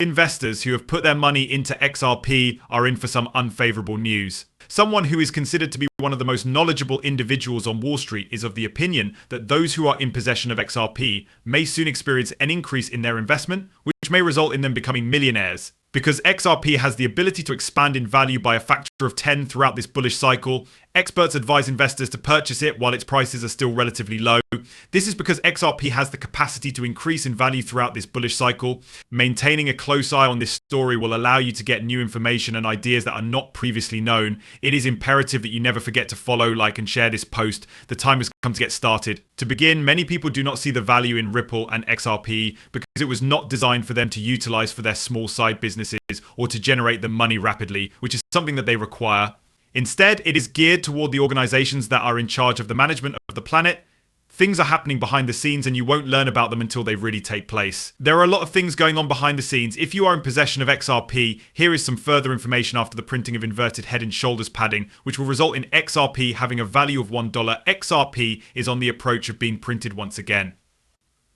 Investors who have put their money into XRP are in for some unfavorable news. Someone who is considered to be one of the most knowledgeable individuals on Wall Street is of the opinion that those who are in possession of XRP may soon experience an increase in their investment, which may result in them becoming millionaires. Because XRP has the ability to expand in value by a factor of 10 throughout this bullish cycle, experts advise investors to purchase it while its prices are still relatively low. This is because XRP has the capacity to increase in value throughout this bullish cycle. Maintaining a close eye on this story will allow you to get new information and ideas that are not previously known. It is imperative that you never forget to follow, like, and share this post. The time has come to get started. To begin, many people do not see the value in Ripple and XRP because it was not designed for them to utilize for their small side businesses or to generate them money rapidly, which is something that they require. Instead, it is geared toward the organizations that are in charge of the management of the planet. Things are happening behind the scenes and you won't learn about them until they really take place. There are a lot of things going on behind the scenes. If you are in possession of XRP, here is some further information after the printing of inverted head and shoulders padding, which will result in XRP having a value of $1. XRP is on the approach of being printed once again.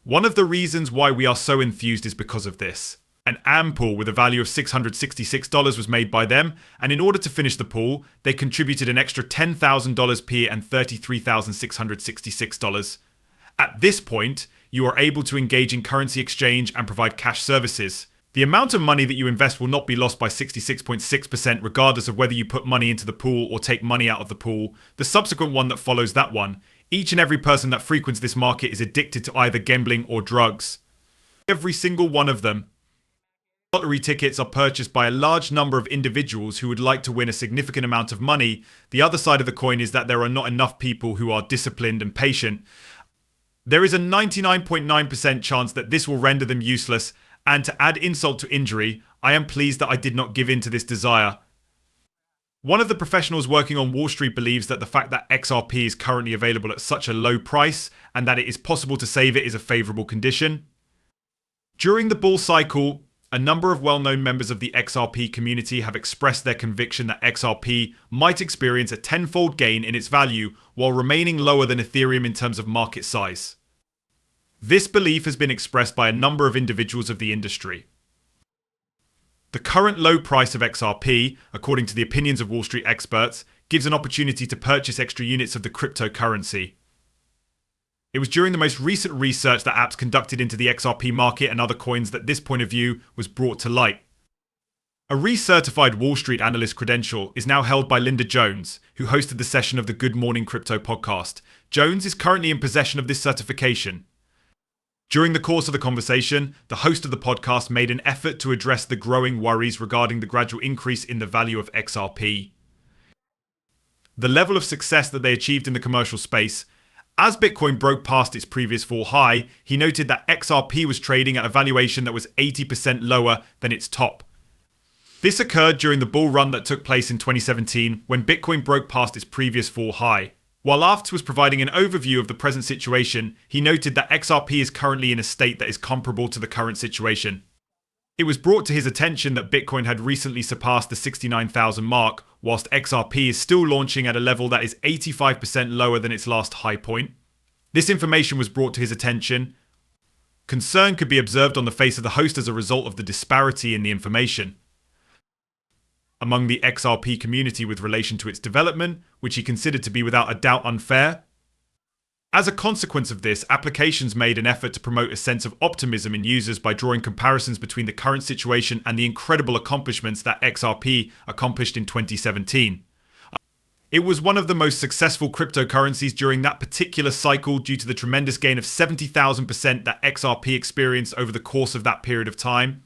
One of the reasons why we are so enthused is because of this. An AMP pool with a value of $666 was made by them, and in order to finish the pool, they contributed an extra $10,000 P and $33,666. At this point, you are able to engage in currency exchange and provide cash services. The amount of money that you invest will not be lost by 66.6% regardless of whether you put money into the pool or take money out of the pool. The subsequent one that follows that one. Each and every person that frequents this market is addicted to either gambling or drugs. Every single one of them. Lottery tickets are purchased by a large number of individuals who would like to win a significant amount of money. The other side of the coin is that there are not enough people who are disciplined and patient. There is a 99.9% chance that this will render them useless, and to add insult to injury, I am pleased that I did not give in to this desire. One of the professionals working on Wall Street believes that the fact that XRP is currently available at such a low price and that it is possible to save it is a favorable condition. During the bull cycle, a number of well-known members of the XRP community have expressed their conviction that XRP might experience a tenfold gain in its value while remaining lower than Ethereum in terms of market size. This belief has been expressed by a number of individuals of the industry. The current low price of XRP, according to the opinions of Wall Street experts, gives an opportunity to purchase extra units of the cryptocurrency. It was during the most recent research that apps conducted into the XRP market and other coins that this point of view was brought to light. A recertified Wall Street analyst credential is now held by Linda Jones, who hosted the session of the Good Morning Crypto podcast. Jones is currently in possession of this certification. During the course of the conversation, the host of the podcast made an effort to address the growing worries regarding the gradual increase in the value of XRP. The level of success that they achieved in the commercial space. As Bitcoin broke past its previous fall high, he noted that XRP was trading at a valuation that was 80% lower than its top. This occurred during the bull run that took place in 2017 when Bitcoin broke past its previous fall high. While afterwards was providing an overview of the present situation, he noted that XRP is currently in a state that is comparable to the current situation. It was brought to his attention that Bitcoin had recently surpassed the 69,000 mark, whilst XRP is still launching at a level that is 85% lower than its last high point. This information was brought to his attention. Concern could be observed on the face of the host as a result of the disparity in the information among the XRP community with relation to its development, which he considered to be without a doubt unfair. As a consequence of this, applications made an effort to promote a sense of optimism in users by drawing comparisons between the current situation and the incredible accomplishments that XRP accomplished in 2017. It was one of the most successful cryptocurrencies during that particular cycle due to the tremendous gain of 70,000% that XRP experienced over the course of that period of time.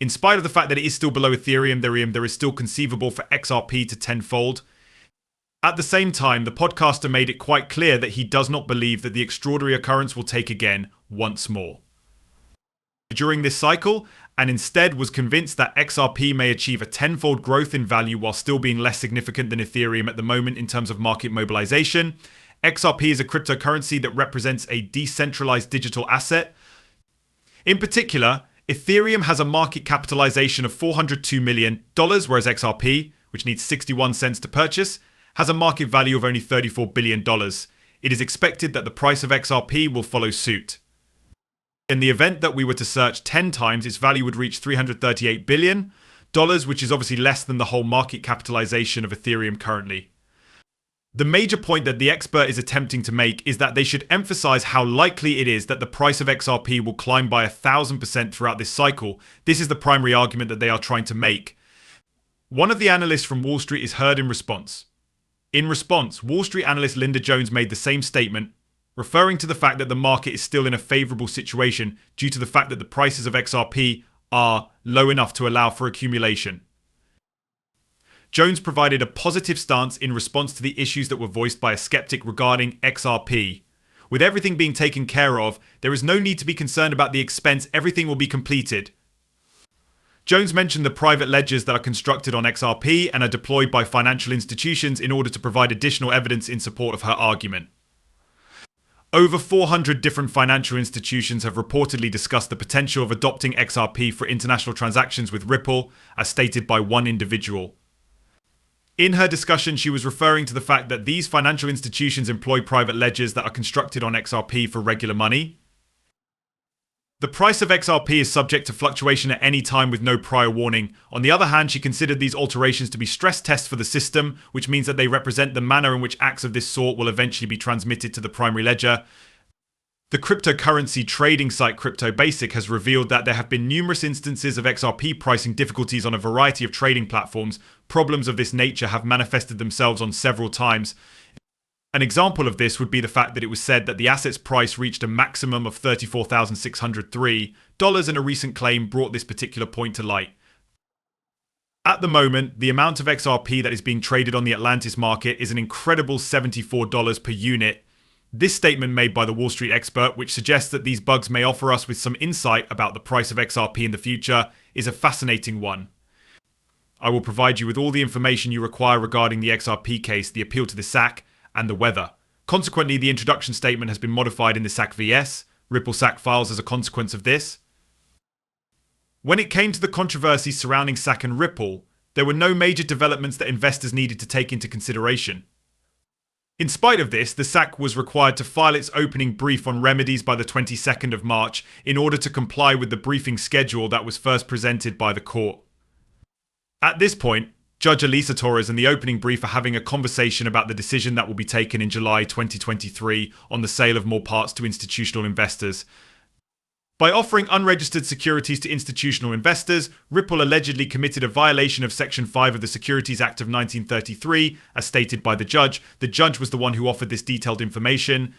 In spite of the fact that it is still below Ethereum, there is still conceivable for XRP to tenfold. At the same time, the podcaster made it quite clear that he does not believe that the extraordinary occurrence will take again once more during this cycle, and instead was convinced that XRP may achieve a tenfold growth in value while still being less significant than Ethereum at the moment in terms of market mobilization. XRP is a cryptocurrency that represents a decentralized digital asset. In particular, Ethereum has a market capitalization of $402 million, whereas XRP, which needs 61 cents to purchase, has a market value of only $34 billion. It is expected that the price of XRP will follow suit. In the event that we were to search 10 times, its value would reach $338 billion, which is obviously less than the whole market capitalization of Ethereum currently. The major point that the expert is attempting to make is that they should emphasize how likely it is that the price of XRP will climb by 1,000% throughout this cycle. This is the primary argument that they are trying to make. One of the analysts from Wall Street is heard in response. In response, Wall Street analyst Linda Jones made the same statement, referring to the fact that the market is still in a favorable situation due to the fact that the prices of XRP are low enough to allow for accumulation. Jones provided a positive stance in response to the issues that were voiced by a skeptic regarding XRP. With everything being taken care of, there is no need to be concerned about the expense. Everything will be completed. Jones mentioned the private ledgers that are constructed on XRP and are deployed by financial institutions in order to provide additional evidence in support of her argument. Over 400 different financial institutions have reportedly discussed the potential of adopting XRP for international transactions with Ripple, as stated by one individual. In her discussion, she was referring to the fact that these financial institutions employ private ledgers that are constructed on XRP for regular money. The price of XRP is subject to fluctuation at any time with no prior warning. On the other hand, she considered these alterations to be stress tests for the system, which means that they represent the manner in which acts of this sort will eventually be transmitted to the primary ledger. The cryptocurrency trading site CryptoBasic has revealed that there have been numerous instances of XRP pricing difficulties on a variety of trading platforms. Problems of this nature have manifested themselves on several times. An example of this would be the fact that it was said that the asset's price reached a maximum of $34,603, and a recent claim brought this particular point to light. At the moment, the amount of XRP that is being traded on the Atlantis market is an incredible $74 per unit. This statement made by the Wall Street expert, which suggests that these bugs may offer us with some insight about the price of XRP in the future, is a fascinating one. I will provide you with all the information you require regarding the XRP case, the appeal to the SAC, and the weather. Consequently, the introduction statement has been modified in the SAC VS, Ripple SAC files as a consequence of this. When it came to the controversy surrounding SAC and Ripple, there were no major developments that investors needed to take into consideration. In spite of this, the SAC was required to file its opening brief on remedies by the 22nd of March in order to comply with the briefing schedule that was first presented by the court. At this point, Judge Elisa Torres and the opening brief are having a conversation about the decision that will be taken in July 2023 on the sale of more parts to institutional investors. By offering unregistered securities to institutional investors, Ripple allegedly committed a violation of Section 5 of the Securities Act of 1933, as stated by the judge. The judge was the one who offered this detailed information.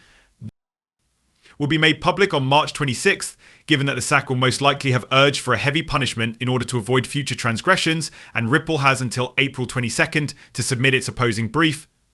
Will be made public on March 26th, given that the SAC will most likely have urged for a heavy punishment in order to avoid future transgressions, and Ripple has until April 22nd to submit its opposing brief.